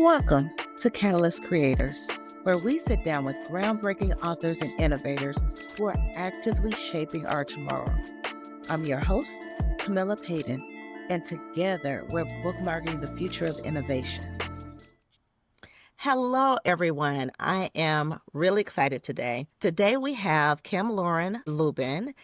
Welcome to Catalyst Creators, where we sit down with groundbreaking authors and innovators who are actively shaping our tomorrow. I'm your host, Kamilah Paden, and together we're bookmarking the future of innovation. Hello, everyone. I am really excited today. Today we have Kem-Laurin Lubin,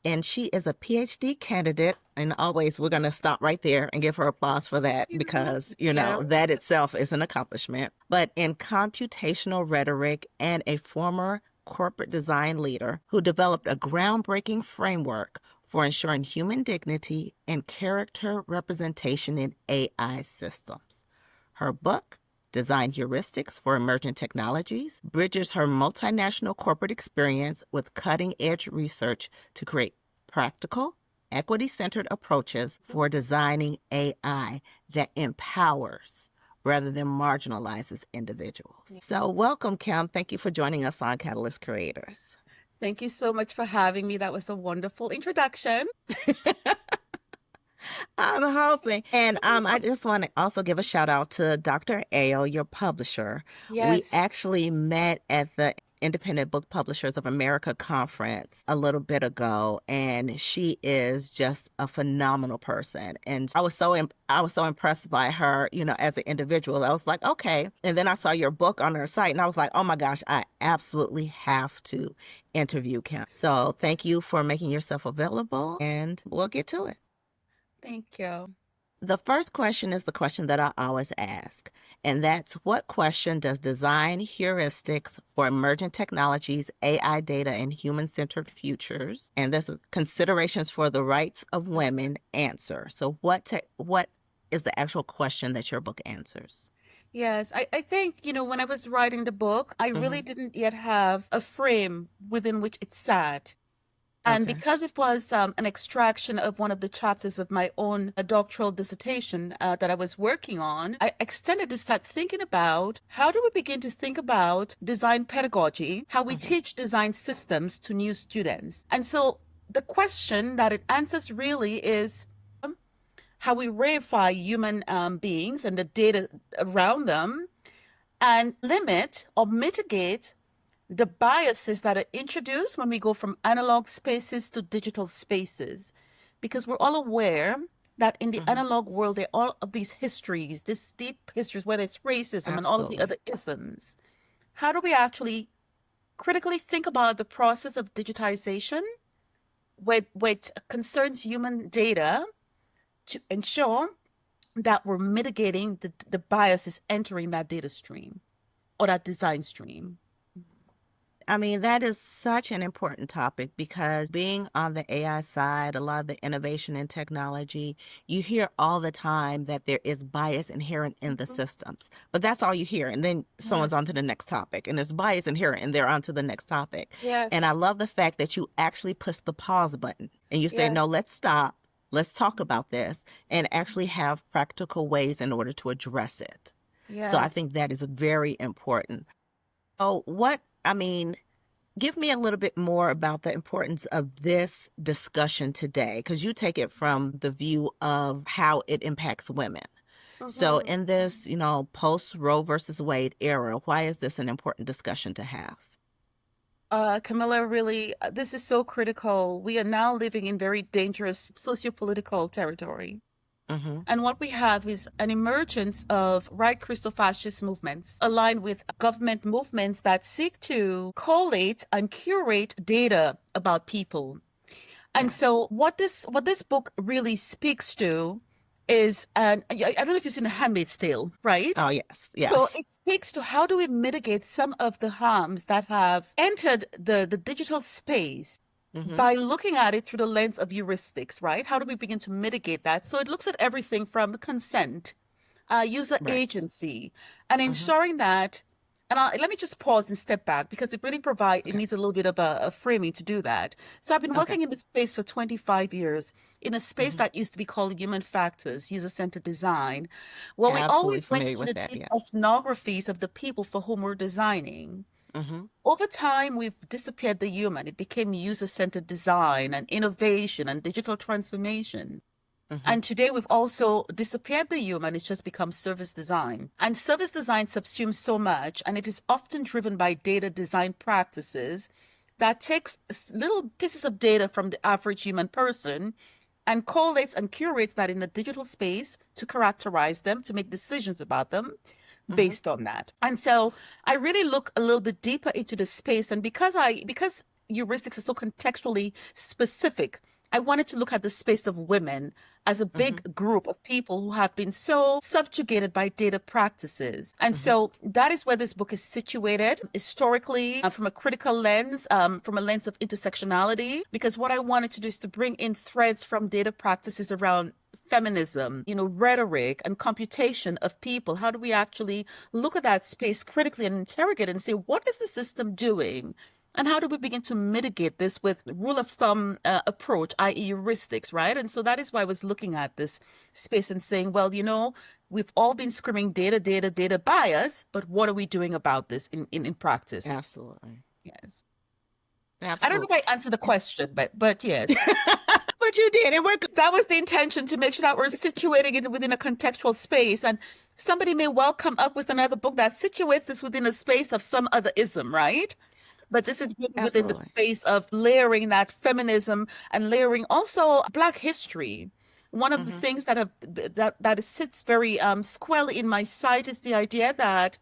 and she is a PhD candidate. And always, we're going to stop right there and give her applause for that because, that itself is an accomplishment. But in computational rhetoric and a former corporate design leader who developed a groundbreaking framework for ensuring human dignity and character representation in AI systems. Her book, Design Heuristics for Emerging Technologies, bridges her multinational corporate experience with cutting-edge research to create practical, equity-centered approaches for designing AI that empowers rather than marginalizes individuals. So welcome, Kim. Thank you for joining us on Catalyst Creators. Thank you so much for having me. That was a wonderful introduction. I'm hoping. And I just want to also give a shout out to Dr. Ao, your publisher. Yes. We actually met at the Independent Book Publishers of America conference a little bit ago, and she is just a phenomenal person. And I was so impressed by her, as an individual. I was like, okay. And then I saw your book on her site, and I was like, oh my gosh, I absolutely have to interview Kim. So thank you for making yourself available, and we'll get to it. Thank you. The first question is the question that I always ask, and that's what question does Design Heuristics for Emerging Technologies, AI Data, and Human-Centered Futures, and this is Considerations for the Rights of Women answer? So what is the actual question that your book answers? Yes, I think, when I was writing the book, I really didn't yet have a frame within which it sat. And because it was an extraction of one of the chapters of my own doctoral dissertation that I was working on, I extended to start thinking about how do we begin to think about design pedagogy, how we teach design systems to new students. And so the question that it answers really is how we reify human beings and the data around them and limit or mitigate the biases that are introduced when we go from analog spaces to digital spaces. Because we're all aware that in the analog world, there are all of these histories, these deep histories, whether it's racism and all of the other isms. How do we actually critically think about the process of digitization, which concerns human data, to ensure that we're mitigating the biases entering that data stream or that design stream? I mean, that is such an important topic because being on the AI side, a lot of the innovation in technology, you hear all the time that there is bias inherent in the systems. But that's all you hear. And then someone's on to the next topic. And there's bias inherent and they're on to the next topic. Yes. And I love the fact that you actually push the pause button and you say, no, let's stop. Let's talk about this and actually have practical ways in order to address it. Yes. So I think that is very important. Give me a little bit more about the importance of this discussion today, because you take it from the view of how it impacts women. So in this, post Roe versus Wade era, why is this an important discussion to have? Kamilah, really, this is so critical. We are now living in very dangerous sociopolitical territory. And what we have is an emergence of right Christofascist movements aligned with government movements that seek to collate and curate data about people. And so what this book really speaks to is, and I don't know if you've seen The Handmaid's Tale, right? Oh, yes. So it speaks to how do we mitigate some of the harms that have entered the digital space by looking at it through the lens of heuristics, right? How do we begin to mitigate that? So it looks at everything from consent, user agency, and ensuring that, and let me just pause and step back because it really it needs a little bit of a framing to do that. So I've been working in this space for 25 years, in a space that used to be called human factors, user-centered design, where we always went into the deep ethnographies of the people for whom we're designing. Over time, we've disappeared the human. It became user-centered design and innovation and digital transformation. And today we've also disappeared the human. It's just become service design. And service design subsumes so much, and it is often driven by data design practices that takes little pieces of data from the average human person and collates and curates that in a digital space to characterize them, to make decisions about them based on that. And so I really look a little bit deeper into the space. And because heuristics is so contextually specific, I wanted to look at the space of women as a big group of people who have been so subjugated by data practices. And so that is where this book is situated historically, from a critical lens, from a lens of intersectionality, because what I wanted to do is to bring in threads from data practices around feminism, rhetoric and computation of people. How do we actually look at that space critically and interrogate and say, what is the system doing? And how do we begin to mitigate this with rule of thumb approach, i.e. heuristics, right? And so that is why I was looking at this space and saying, well, we've all been screaming data bias, but what are we doing about this in practice? Absolutely. Yes. Absolutely. I don't know if I answered the question, but yes. But you did. And that was the intention, to make sure that we're situating it within a contextual space. And somebody may well come up with another book that situates this within a space of some other ism, right? But this is really within the space of layering that feminism and layering also Black history. One of the things that sits very squarely in my sight is the idea that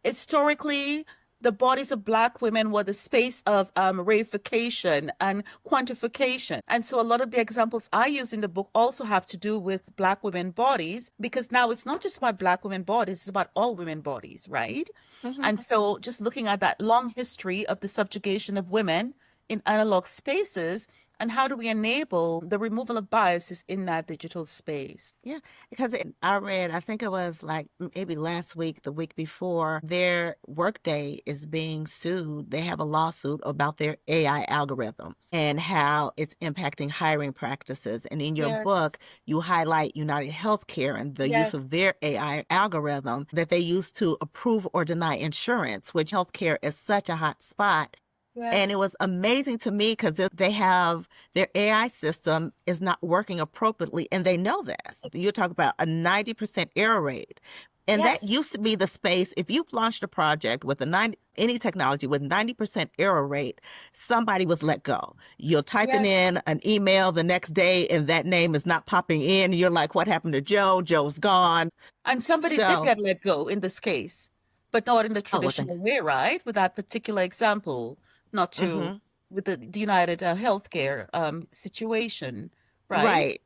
historically the bodies of Black women were the space of reification and quantification. And so a lot of the examples I use in the book also have to do with Black women bodies, because now it's not just about Black women bodies, it's about all women bodies, right? And so just looking at that long history of the subjugation of women in analog spaces, and how do we enable the removal of biases in that digital space? Yeah, because I read, I think it was like maybe last week, the week before, their Workday is being sued. They have a lawsuit about their AI algorithms and how it's impacting hiring practices. And in your book, you highlight United Healthcare and the use of their AI algorithm that they use to approve or deny insurance, which healthcare is such a hot spot. Yes. And it was amazing to me because they have their AI system is not working appropriately, and they know this. You talk about a 90% error rate. And that used to be the space. If you've launched a project with any technology with 90% error rate, somebody was let go. You're typing in an email the next day and that name is not popping in. You're like, what happened to Joe? Joe's gone. And somebody did get let go in this case, but not in the traditional way, right? With that particular example. Not to with the United Healthcare situation, right? Right.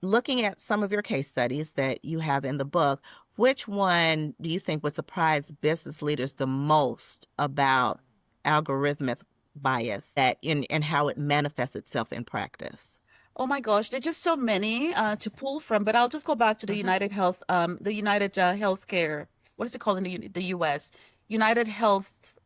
Looking at some of your case studies that you have in the book, which one do you think would surprise business leaders the most about algorithmic bias and how it manifests itself in practice? Oh my gosh, there are just so many to pull from, but I'll just go back to the United Healthcare. What is it called in the U.S.? United Health.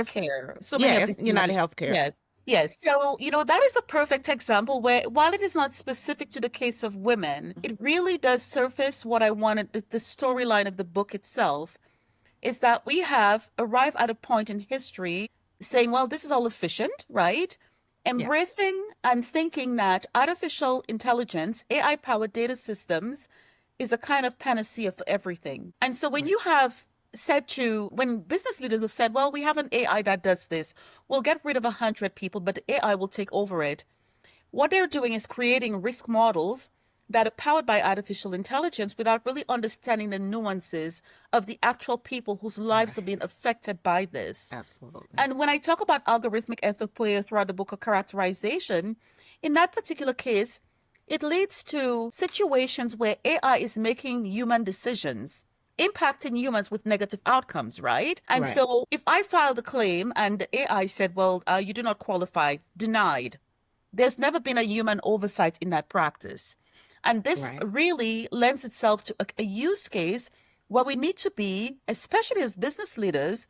Care. So many of these United Healthcare. Yes. So, that is a perfect example where, while it is not specific to the case of women, it really does surface what I wanted. The storyline of the book itself is that we have arrived at a point in history saying, well, this is all efficient, right? Embracing and thinking that artificial intelligence, AI-powered data systems is a kind of panacea for everything. And so when you have when business leaders have said, well, we have an AI that does this, we'll get rid of 100 people, but the AI will take over it. What they're doing is creating risk models that are powered by artificial intelligence without really understanding the nuances of the actual people whose lives are being affected by this. Absolutely. And when I talk about algorithmic anthropology throughout the book of characterization, in that particular case, it leads to situations where AI is making human decisions, impacting humans with negative outcomes, right? And so if I filed a claim and the AI said, well, you do not qualify, denied, there's never been a human oversight in that practice. And this really lends itself to a use case where we need to be, especially as business leaders,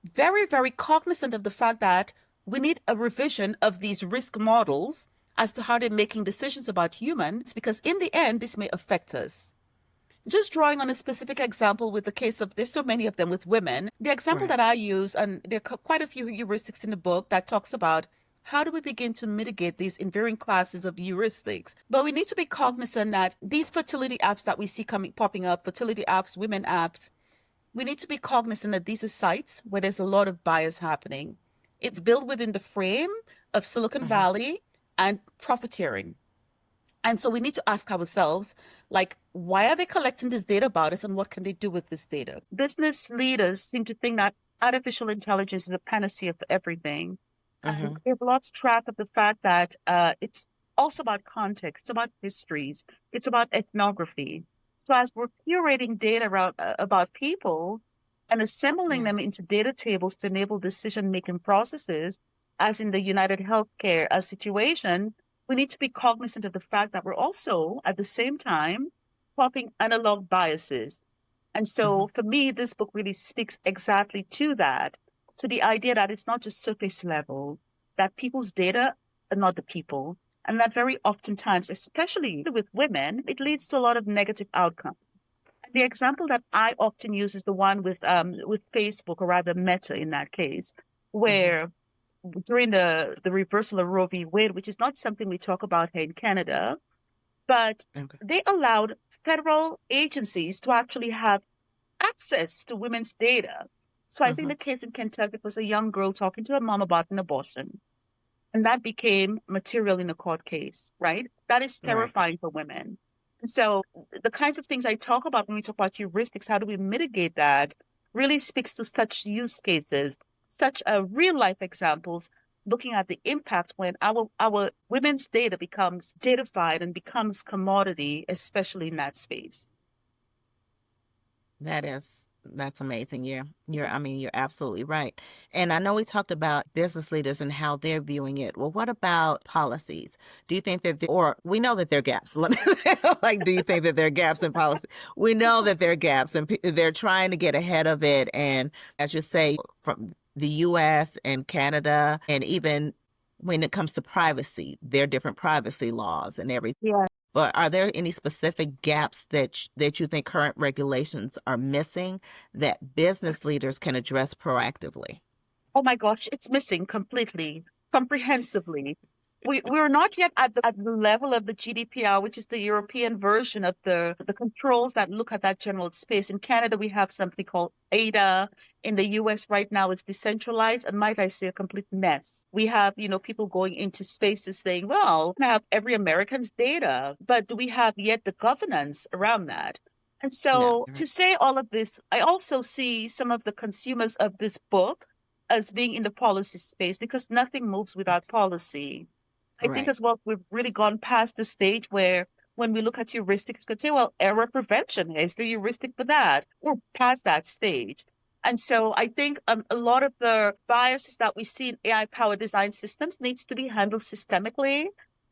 very, very cognizant of the fact that we need a revision of these risk models as to how they're making decisions about humans, because in the end, this may affect us. Just drawing on a specific example with the case of, there's so many of them with women, the example that I use, and there are quite a few heuristics in the book that talks about how do we begin to mitigate these in varying classes of heuristics? But we need to be cognizant that these fertility apps that we see popping up, fertility apps, women apps, we need to be cognizant that these are sites where there's a lot of bias happening. It's built within the frame of Silicon Valley and profiteering. And so we need to ask ourselves, like, why are they collecting this data about us and what can they do with this data? Business leaders seem to think that artificial intelligence is a panacea for everything. And they've lost track of the fact that it's also about context, it's about histories, it's about ethnography. So as we're curating data about people and assembling them into data tables to enable decision-making processes, as in the United Healthcare situation, we need to be cognizant of the fact that we're also, at the same time, popping analog biases. And so for me, this book really speaks exactly to that, to the idea that it's not just surface level, that people's data are not the people, and that very oftentimes, especially with women, it leads to a lot of negative outcomes. And the example that I often use is the one with Facebook, or rather Meta in that case, where during the reversal of Roe v. Wade, which is not something we talk about here in Canada, but they allowed federal agencies to actually have access to women's data. So I think the case in Kentucky was a young girl talking to her mom about an abortion. And that became material in a court case, right? That is terrifying for women. And so the kinds of things I talk about when we talk about heuristics, how do we mitigate that, really speaks to such use cases, such real life examples, looking at the impact when our women's data becomes datafied and becomes commodity, especially in that space. That's amazing. You're absolutely right. And I know we talked about business leaders and how they're viewing it. Well, what about policies? Do you think that, or we know that there are gaps. Let me like, do you think that there are gaps in policy? We know that there are gaps and they're trying to get ahead of it. And as you say, from the US and Canada, and even when it comes to privacy, there are different privacy laws and everything. Yeah. But are there any specific gaps that you think current regulations are missing that business leaders can address proactively? Oh my gosh, it's missing completely, comprehensively. We're not yet at the level of the GDPR, which is the European version of the controls that look at that general space. In Canada, we have something called ADA. In the US right now, it's decentralized and, might I say, a complete mess. We have, people going into spaces saying, well, we have every American's data, but do we have yet the governance around that? And so to say all of this, I also see some of the consumers of this book as being in the policy space, because nothing moves without policy. I think as well, we've really gone past the stage where when we look at heuristics, we could say, well, error prevention is the heuristic for that. We're past that stage. And so I think a lot of the biases that we see in AI-powered design systems needs to be handled systemically.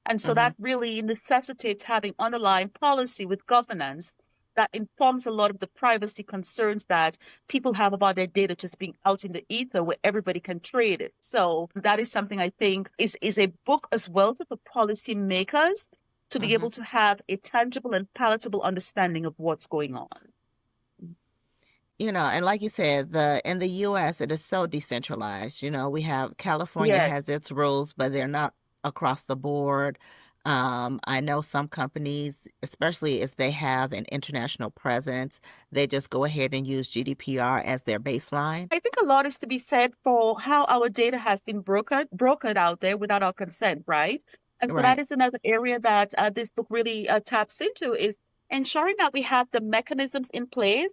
And so that really necessitates having underlying policy with governance that informs a lot of the privacy concerns that people have about their data just being out in the ether where everybody can trade it. So that is something I think is a book as well for policy makers to be able to have a tangible and palatable understanding of what's going on. And like you said, in the US, it is so decentralized. We have California has its rules, but they're not across the board. I know some companies, especially if they have an international presence, they just go ahead and use GDPR as their baseline. I think a lot is to be said for how our data has been brokered out there without our consent, right? And so that is another area that this book really taps into, is ensuring that we have the mechanisms in place,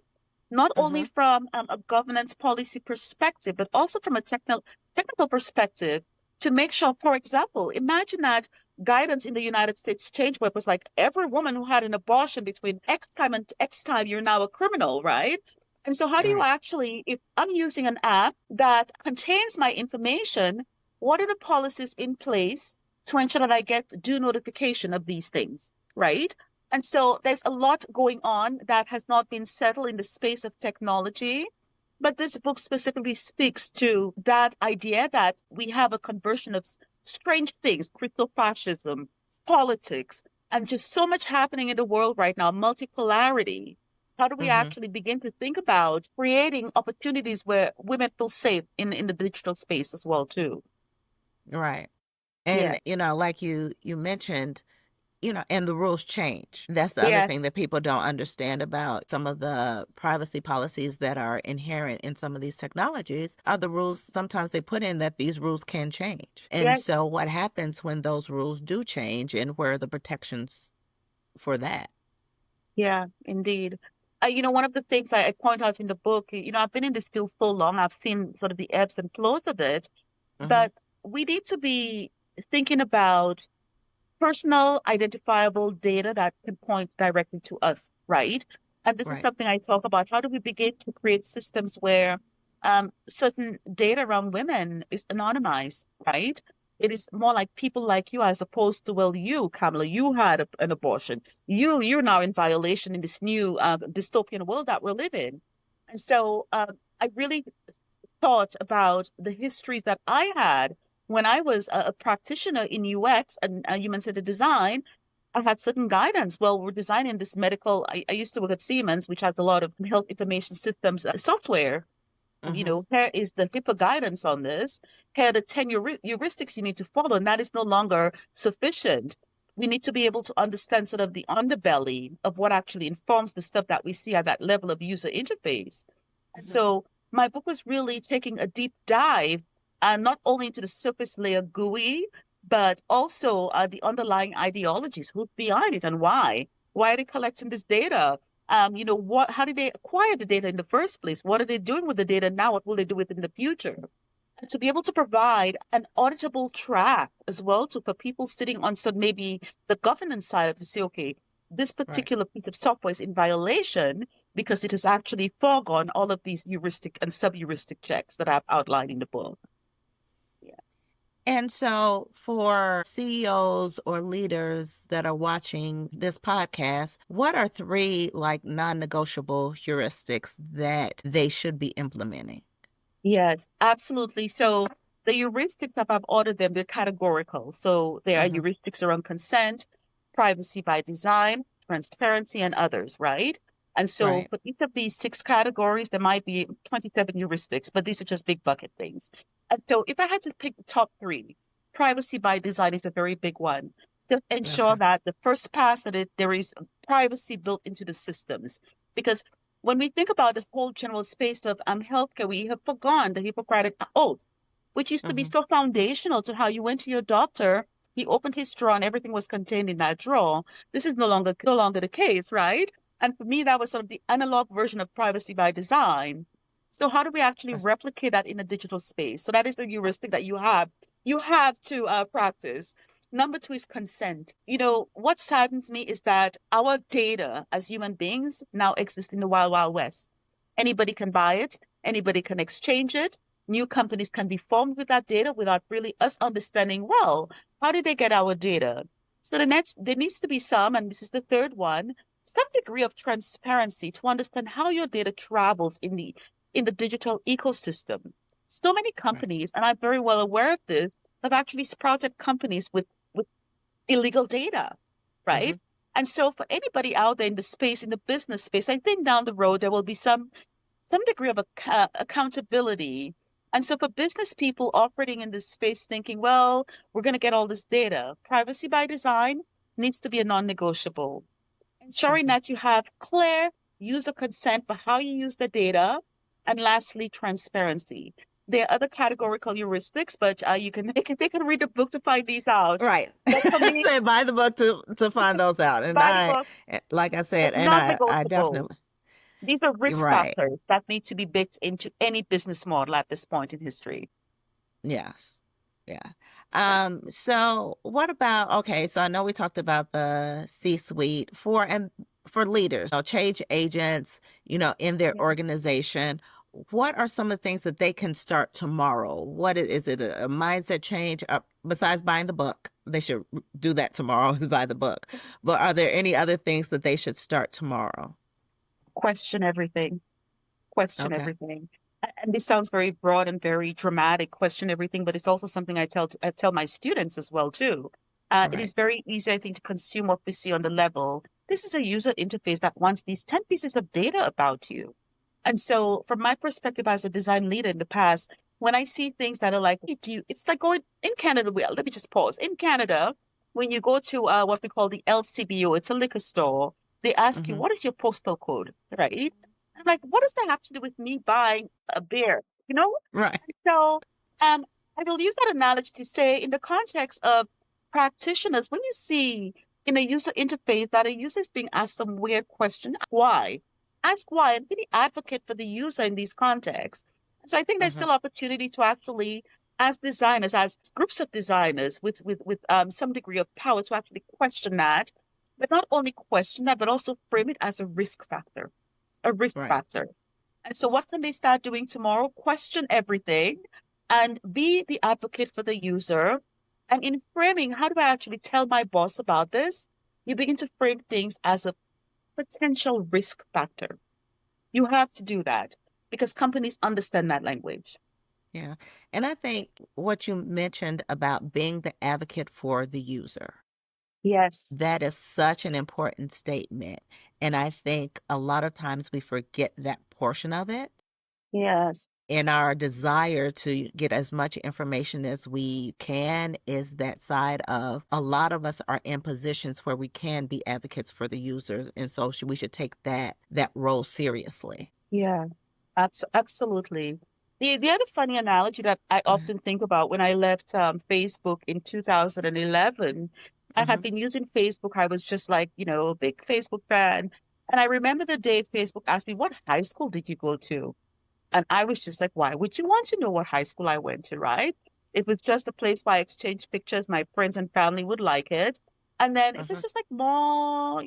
not only from a governance policy perspective, but also from a technical perspective, to make sure, for example, imagine that guidance in the United States changed where it was like every woman who had an abortion between X time and X time, you're now a criminal, right? And so how do you actually, if I'm using an app that contains my information, what are the policies in place to ensure that I get due notification of these things, right? And so there's a lot going on that has not been settled in the space of technology. But this book specifically speaks to that idea that we have a conversion of strange things, crypto-fascism, politics, and just so much happening in the world right now, multipolarity. How do we actually begin to think about creating opportunities where women feel safe in the digital space as well, too? Right. Yeah. And, like you mentioned, and the rules change. That's the other Yes. thing that people don't understand about some of the privacy policies that are inherent in some of these technologies are the rules. Sometimes they put in that these rules can change. And Yes. so what happens when those rules do change, and where are the protections for that? Yeah, indeed. One of the things I point out in the book, I've been in this field so long, I've seen sort of the ebbs and flows of it, Hmm. but we need to be thinking about personal identifiable data that can point directly to us, right? And this is Right. something I talk about. How do we begin to create systems where certain data around women is anonymized, right? It is more like people like you as opposed to, well, you, Kamala, you had an abortion. You're now in violation in this new dystopian world that we're living. And so I really thought about the histories that I had when I was a practitioner in UX and human-centered design. I had certain guidance. Well, we're designing this medical. I used to work at Siemens, which has a lot of health information systems software. And, Hmm. here is the HIPAA guidance on this. Here are the 10 heuristics you need to follow, and that is no longer sufficient. We need to be able to understand sort of the underbelly of what actually informs the stuff that we see at that level of user interface. And Hmm. so my book was really taking a deep dive, not only into the surface layer GUI, but also the underlying ideologies, who's behind it and why. Why are they collecting this data? How did they acquire the data in the first place? What are they doing with the data now? What will they do with it in the future? And to be able to provide an auditable track as well for people sitting on some maybe the governance side of to say, okay, this Right. particular piece of software is in violation because it has actually foregone all of these heuristic and sub-heuristic checks that I've outlined in the book. Yeah. And so, for CEOs or leaders that are watching this podcast, what are three non-negotiable heuristics that they should be implementing? Yes, absolutely. So the heuristics, if I've ordered them, they're categorical. So there are Hmm. heuristics around consent, privacy by design, transparency, and others, right? And so Right. for each of these six categories, there might be 27 heuristics, but these are just big bucket things. And so if I had to pick the top three, privacy by design is a very big one. Just ensure Okay. that the first pass there is privacy built into the systems. Because when we think about the whole general space of healthcare, we have forgone the Hippocratic Oath, which used to be Hmm. so foundational to how you went to your doctor. He opened his drawer and everything was contained in that drawer. This is no longer the case, right? And for me, that was sort of the analog version of privacy by design. So how do we actually replicate that in a digital space? So that is the heuristic that you have to practice. Number two is consent. What saddens me is that our data as human beings now exists in the wild, wild west. Anybody can buy it, anybody can exchange it. New companies can be formed with that data without really us understanding, well, how did they get our data? So there needs to be some, and this is the third one, some degree of transparency to understand how your data travels in the digital ecosystem. So many Right. companies, and I'm very well aware of this, have actually sprouted companies with illegal data, right? Hmm. And so for anybody out there in the space, in the business space, I think down the road there will be some degree of accountability. And so for business people operating in this space thinking, well, we're going to get all this data, privacy by design needs to be a non-negotiable. Ensuring Hmm. that you have clear user consent for how you use the data. And lastly, transparency. There are other categorical heuristics, but they can read the book to find these out. Right. But for me, So buy the book to find those out. And by the book, like I said, and I non-negotiable. definitely, These are risk right. factors that need to be baked into any business model at this point in history. Yes. Yeah. So what about, okay, so I know we talked about the C-suite for leaders, change agents, in their Yeah. organization. What are some of the things that they can start tomorrow? What is it, a mindset change? Besides buying the book, they should do that tomorrow, is buy the book. But are there any other things that they should start tomorrow? Question everything. Question Okay. everything. And this sounds very broad and very dramatic, question everything, but it's also something I tell my students as well too. It Right. is very easy, I think, to consume what we see on the level. This is a user interface that wants these 10 pieces of data about you. And so from my perspective as a design leader in the past, when I see things that are like, it's like going in Canada. Well, let me just pause. In Canada, when you go to what we call the LCBO, it's a liquor store, they ask you, Mm-hmm. what is your postal code? Right? I'm like, what does that have to do with me buying a beer? You know? Right. So I will use that analogy to say, in the context of practitioners, when you see in a user interface that a user is being asked some weird question, why? Ask why and really advocate for the user in these contexts. So I think there's Mm-hmm. still opportunity to actually, as designers, as groups of designers with some degree of power, to actually question that, but not only question that, but also frame it as a risk factor, a risk Right. factor. And so what can they start doing tomorrow? Question everything and be the advocate for the user. And in framing, how do I actually tell my boss about this? You begin to frame things as a potential risk factor. You have to do that because companies understand that language. Yeah. And I think what you mentioned about being the advocate for the user, Yes. that is such an important statement. And I think a lot of times we forget that portion of it Yes. in our desire to get as much information as we can. Is that side of a lot of us are in positions where we can be advocates for the users. And so we should take that role seriously. Yeah. Absolutely. The other funny analogy that I Go ahead. often think about when I left Facebook in 2011, I had Mm-hmm. been using Facebook. I was just like, a big Facebook fan. And I remember the day Facebook asked me, what high school did you go to? And I was just like, why would you want to know what high school I went to, right? It was just a place where I exchanged pictures. My friends and family would like it. And then it Mm-hmm. was just like more,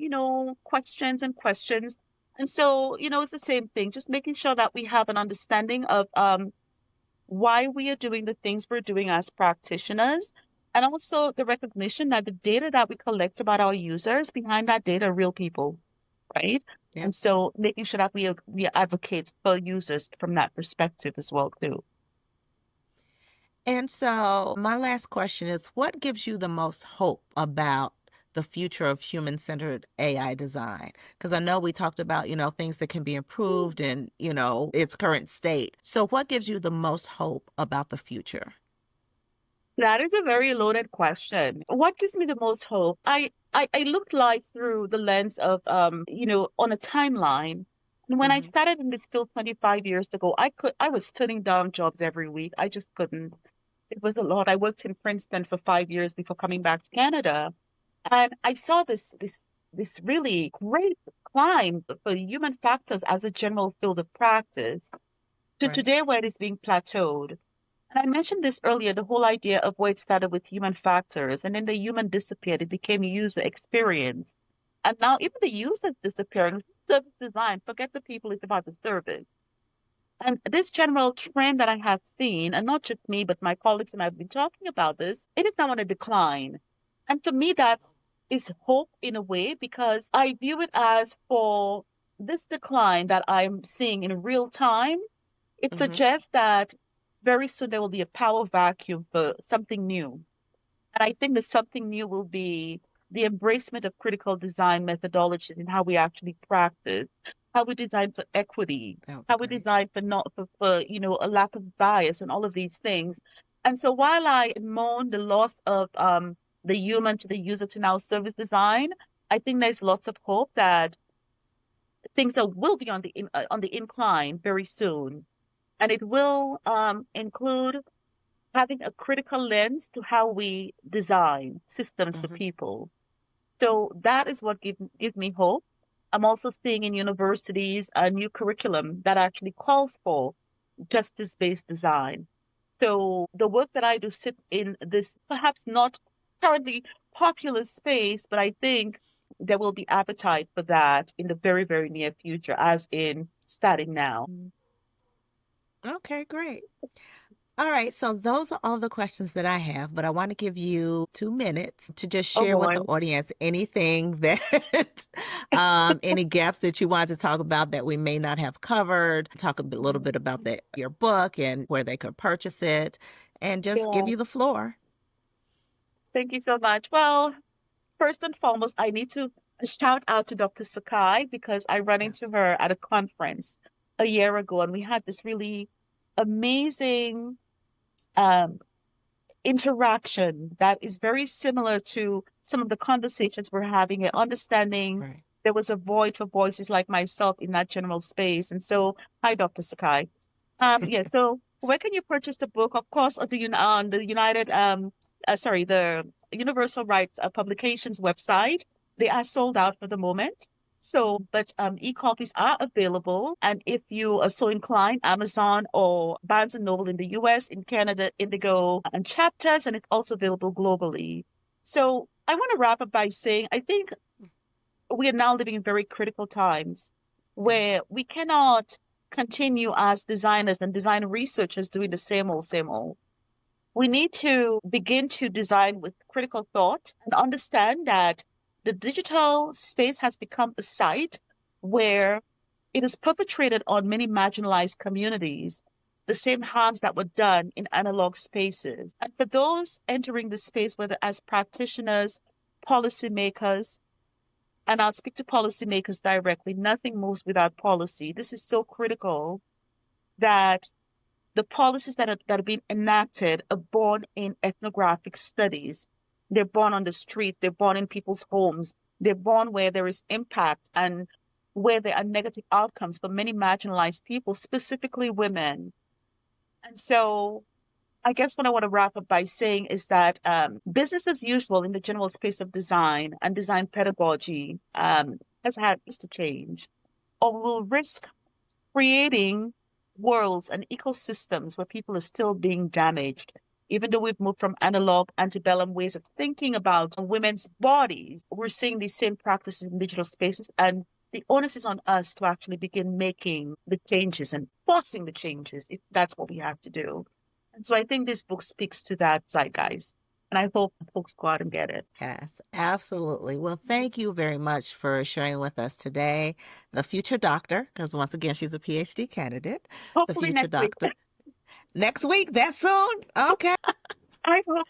questions and questions. And so, it's the same thing, just making sure that we have an understanding of why we are doing the things we're doing as practitioners. And also the recognition that the data that we collect about our users, behind that data are real people, right? Yeah. And so making sure that we advocate for users from that perspective as well too. And so, my last question is, what gives you the most hope about the future of human-centered AI design? Because I know we talked about, things that can be improved and, its current state. So, what gives you the most hope about the future? That is a very loaded question. What gives me the most hope? I looked life through the lens of on a timeline. And when I Mm-hmm. started in this field 25 years ago, I was turning down jobs every week. I just couldn't. It was a lot. I worked in Princeton for 5 years before coming back to Canada. And I saw this really great climb for human factors as a general field of practice to Right. today where it is being plateaued. And I mentioned this earlier, the whole idea of where it started with human factors, and then the human disappeared. It became user experience. And now even the user is disappearing. Service design, forget the people, it's about the service. And this general trend that I have seen, and not just me, but my colleagues and I have been talking about this, it is now on a decline. And to me, that is hope in a way, because I view it as for this decline that I'm seeing in real time, it Mm-hmm. suggests that very soon there will be a power vacuum for something new. And I think that something new will be the embracement of critical design methodologies in how we actually practice, how we design for equity, That would be how we great. design for not for a lack of bias and all of these things. And so while I mourn the loss of the human to the user to now service design, I think there's lots of hope that things will be on the incline very soon, and it will include having a critical lens to how we design systems for Mm-hmm. people. So that is what gives me hope. I'm also seeing in universities a new curriculum that actually calls for justice-based design. So the work that I do sit in this perhaps not currently popular space, but I think there will be appetite for that in the very, very near future, as in starting now. Okay, great. All right, so those are all the questions that I have, but I want to give you 2 minutes to just Oh share with boy. the audience anything that, any gaps that you wanted to talk about that we may not have covered, talk little bit about your book and where they could purchase it, and just give Yeah. you the floor. Thank you so much. Well, first and foremost, I need to shout out to Dr. Sakai because I ran Yes. into her at a conference a year ago, and we had this really amazing interaction that is very similar to some of the conversations we're having and understanding there was a void for voices like myself in that general space. And so, hi, Dr. Sakai. So where can you purchase the book? Of course, on the Universal Rights Publications website. They are sold out for the moment. So, but e-copies are available. And if you are so inclined, Amazon or Barnes & Noble in the US, in Canada, Indigo and Chapters, and it's also available globally. So I want to wrap up by saying, I think we are now living in very critical times where we cannot continue as designers and design researchers doing the same old. We need to begin to design with critical thought and understand that the digital space has become a site where it is perpetrated on many marginalized communities, the same harms that were done in analog spaces. And for those entering the space, whether as practitioners, policymakers, and I'll speak to policymakers directly, nothing moves without policy. This is so critical that the policies that are being enacted are born in ethnographic studies. They're born on the street. They're born in people's homes. They're born where there is impact and where there are negative outcomes for many marginalized people, specifically women. And so I guess what I want to wrap up by saying is that business as usual in the general space of design and design pedagogy has to change, or will risk creating worlds and ecosystems where people are still being damaged. Even though we've moved from analog, antebellum ways of thinking about women's bodies, we're seeing these same practices in digital spaces. And the onus is on us to actually begin making the changes and forcing the changes if that's what we have to do. And so I think this book speaks to that zeitgeist. And I hope folks go out and get it. Yes, absolutely. Well, thank you very much for sharing with us today. The future doctor, because once again, she's a PhD candidate. Hopefully the future next doctor. week. Next week? That soon? Okay. I hope.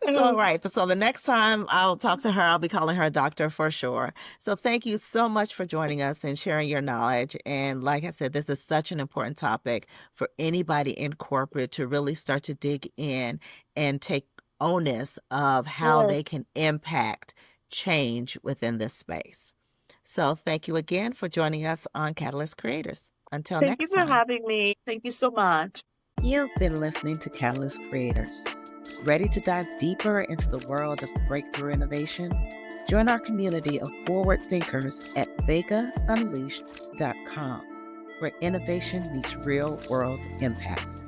So, right. So the next time I'll talk to her, I'll be calling her a doctor for sure. So thank you so much for joining us and sharing your knowledge. And like I said, this is such an important topic for anybody in corporate to really start to dig in and take onus of how they can impact change within this space. So thank you again for joining us on Catalyst Creators. Until next time. Thank you for having me. Thank you so much. You've been listening to Catalyst Creators. Ready to dive deeper into the world of breakthrough innovation? Join our community of forward thinkers at VegaUnleashed.com, where innovation meets real-world impact.